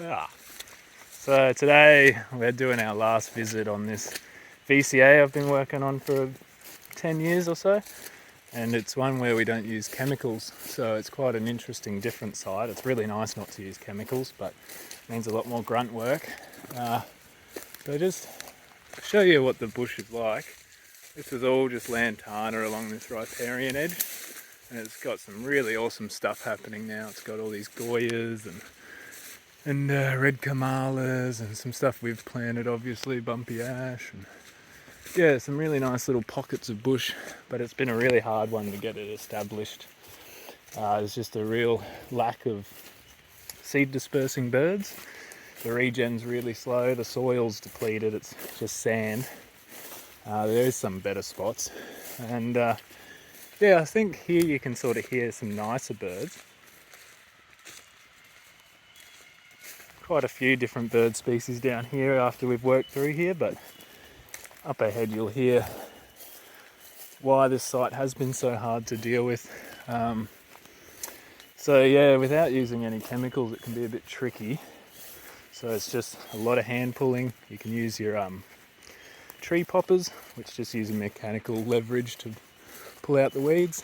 Ah. So today we're doing our last visit on this VCA I've been working on for 10 years or so, and it's one where we don't use chemicals, so it's quite an interesting different side. It's really nice not to use chemicals, but it means a lot more grunt work. So just show you what the bush is like. This is all just lantana along this riparian edge, and it's got some really awesome stuff happening now. It's got all these goyas and red kamalas and some stuff we've planted, obviously, bumpy ash, and yeah, some really nice little pockets of bush, but it's been a really hard one to get it established. There's just a real lack of seed dispersing birds. The regen's really slow, the soil's depleted, it's just sand. There is some better spots, and yeah, I think here you can sort of hear some nicer birds. Quite a few different bird species down here after we've worked through here, but up ahead you'll hear why this site has been so hard to deal with. So yeah, without using any chemicals it can be a bit tricky. So it's just a lot of hand pulling. You can use your tree poppers, which just use a mechanical leverage to pull out the weeds.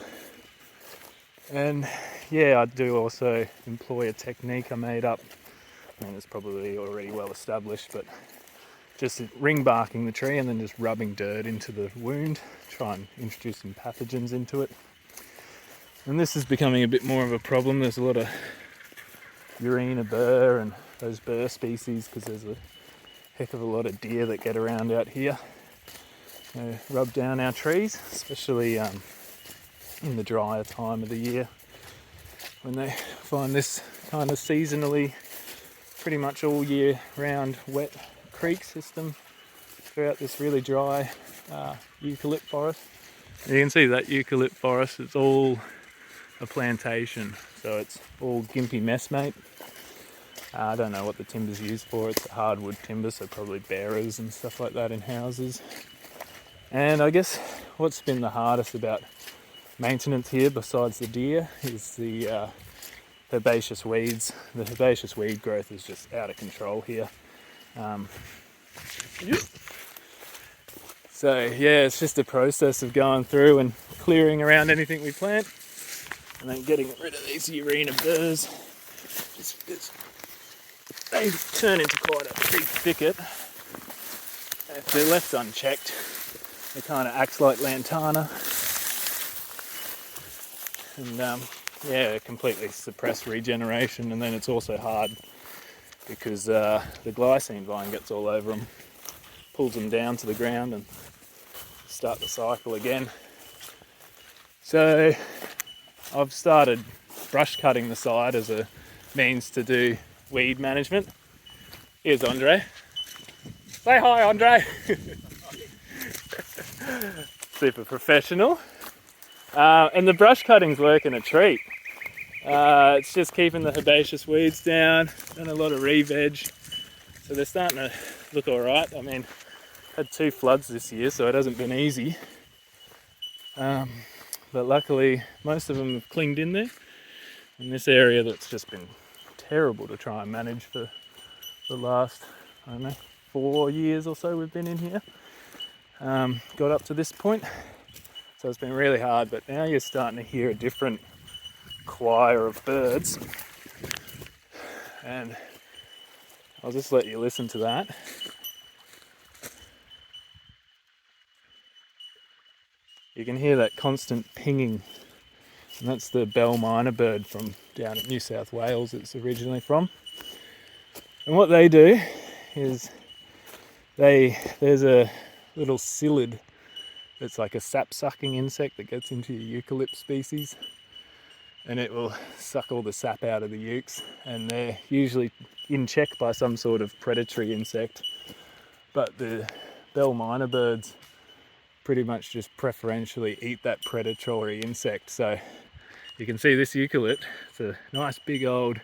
And yeah, I do also employ a technique I made up. I mean, it's probably already well established, but just ring barking the tree and then just rubbing dirt into the wound, try and introduce some pathogens into it. And this is becoming a bit more of a problem. There's a lot of urina burr and those burr species because there's a heck of a lot of deer that get around out here. They rub down our trees, especially in the drier time of the year when they find this kind of seasonally, pretty much all year round wet creek system throughout this really dry eucalypt forest. And you can see that eucalypt forest, it's all a plantation, so it's all gimpy messmate. I don't know what the timber's used for. It's a hardwood timber, so probably bearers and stuff like that in houses. And I guess what's been the hardest about maintenance here, besides the deer, is the herbaceous weeds. The herbaceous weed growth is just out of control here. So yeah, it's just a process of going through and clearing around anything we plant, and then getting rid of these urina burrs. They turn into quite a big thicket. If they're left unchecked, it kind of acts like lantana, and yeah, completely suppress regeneration. And then it's also hard because the glycine vine gets all over them, pulls them down to the ground and start the cycle again. So I've started brush cutting the side as a means to do weed management. Here's Andre. Say hi, Andre. Super professional. And the brush cutting's working a treat. It's just keeping the herbaceous weeds down, done a lot of re-veg, so they're starting to look alright. I mean, had 2 floods this year, so it hasn't been easy. But luckily, most of them have clinged in there. In this area that's just been terrible to try and manage for the last, I don't know, 4 years or so we've been in here. Got up to this point, so it's been really hard, but now you're starting to hear a different choir of birds, and I'll just let you listen to that. You can hear that constant pinging, and that's the bell miner bird from down in New South Wales it's originally from. And what they do is there's a little psyllid that's like a sap-sucking insect that gets into your eucalypt species, and it will suck all the sap out of the eucs, and they're usually in check by some sort of predatory insect. But the bell miner birds pretty much just preferentially eat that predatory insect. So you can see this eucalypt, it's a nice big old,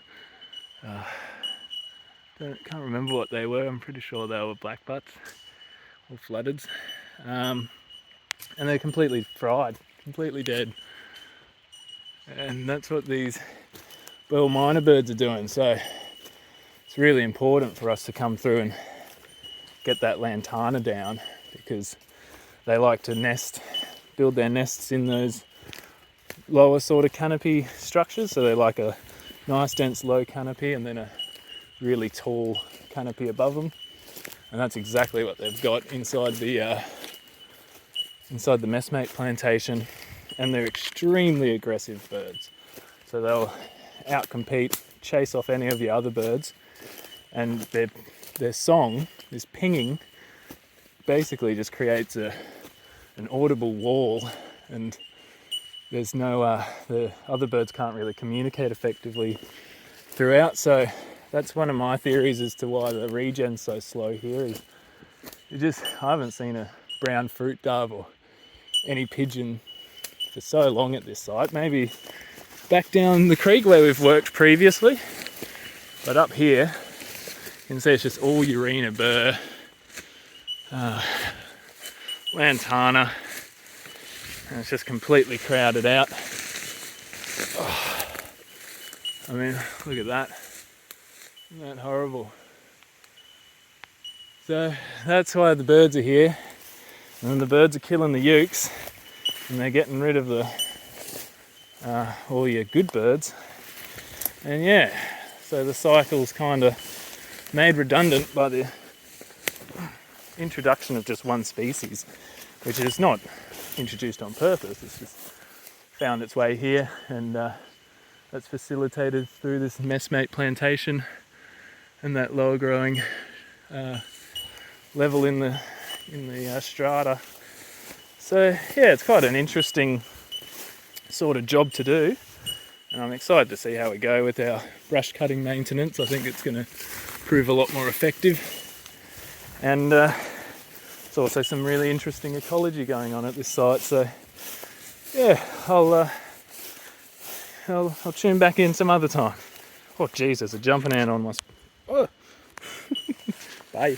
can't remember what they were, I'm pretty sure they were blackbutts or floodeds. And they're completely fried, completely dead. And that's what these bell miner birds are doing. So it's it's really important for us to come through and get that lantana down, because they like to build their nests in those lower sort of canopy structures. So they like a nice dense low canopy and then a really tall canopy above them. And that's exactly what they've got inside the messmate plantation. And they're extremely aggressive birds. So they'll outcompete, chase off any of the other birds. And their song, this pinging, basically just creates an audible wall, and there's no the other birds can't really communicate effectively throughout. So that's one of my theories as to why the regen's so slow here. Is I haven't seen a brown fruit dove or any pigeon for so long at this site. Maybe back down the creek where we've worked previously, but up here you can see it's just all Urina burr, lantana, and it's just completely crowded out. Oh, I mean, look at that. Isn't that horrible? So that's why the birds are here, and the birds are killing the ukes, and they're getting rid of all your good birds. And yeah, so the cycle's kind of made redundant by the introduction of just one species, which is not introduced on purpose. It's just found its way here, and that's facilitated through this messmate plantation and that lower growing level in the strata. So yeah, it's quite an interesting sort of job to do, and I'm excited to see how we go with our brush cutting maintenance. I think it's going to prove a lot more effective, and there's also some really interesting ecology going on at this site. So yeah, I'll tune back in some other time. Oh geez, there's a jumping ant on my... Oh. Bye.